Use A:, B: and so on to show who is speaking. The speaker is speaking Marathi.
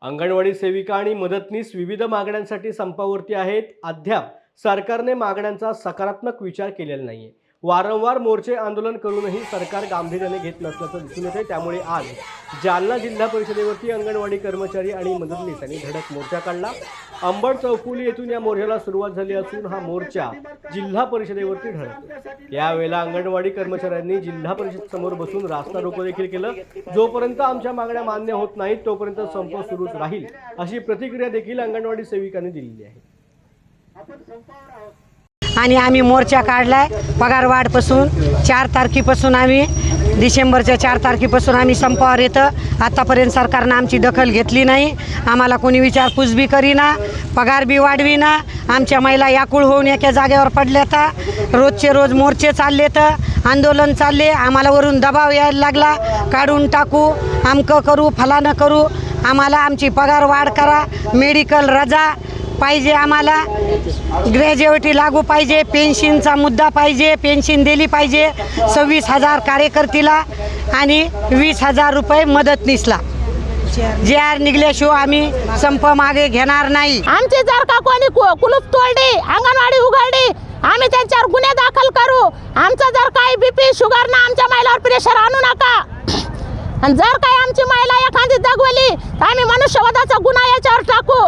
A: अंगणवाडी सेविका आणि मदतनीस विविध मागण्यांसाठी संपावरती आहेत। अद्याप सरकारने मागण्यांचा सकारात्मक विचार केलेला नाहीये। वारंवार मोर्चे आंदोलन करूनही सरकार गांभीर्याने घेत नसल्याचं दिसून येते। त्यामुळे आज जालना जिल्हा परिषदेवरती अंगणवाडी कर्मचारी आणि मदतनीसांनी धडक मोर्चा काढला। अंबड चौफुली येथून या मोर्चाला सुरुवात झाली असून हा मोर्चा जिल्हा परिषदेवरती धडकला। यावेळेला अंगणवाडी कर्मचाऱ्यांनी जिल्हा परिषद समोर बसून रास्ता रोको देखील केलं। जोपर्यंत आमच्या मागण्या मान्य होत नाहीत तोपर्यंत संप सुरूच राहील अशी प्रतिक्रिया देखील अंगणवाडी सेविकांनी दिलेली आहे।
B: आणि आम्ही मोर्चा काढलाय पगारवाढपासून 4 तारखेपासून आम्ही डिसेंबरच्या 4 तारखेपासून आम्ही संपावर येतं। आतापर्यंत सरकारनं आमची दखल घेतली नाही, आम्हाला कोणी विचारपूस बी करीना, पगार बी वाढविना। आमच्या महिला याकुळ होऊन एका जागेवर पडल्या तर रोजचे रोज मोर्चे चालले तर आंदोलन चालले। आम्हाला वरून दबाव यायला लागला, काढून टाकू, आमकं करू, फलानं करू, आम्हाला आमची पगार वाढ करा, मेडिकल रजा पाहिजे, आम्हाला ग्रॅज्युएटी लागू पाहिजे, पेन्शनचा मुद्दा पाहिजे, पेन्शन दिली पाहिजे 26,000 कार्यकर्तीला आणि 20,000 रुपये मदतनीसला। JR निघल्याशिवाय आम्ही संप मागे घेणार नाही।
C: आमचे जर का कोणी कुलूप तोडली, अंगणवाडी उघडली, आम्ही त्यांच्यावर गुन्हे दाखल करू। आमचा जर काही BP शुगर ना आमच्या महिलावर प्रेशर आणू नका। आणि जर काही आमची महिला एखादी दगवली तर आम्ही मनुष्यवधाचा गुन्हा याच्यावर टाकू।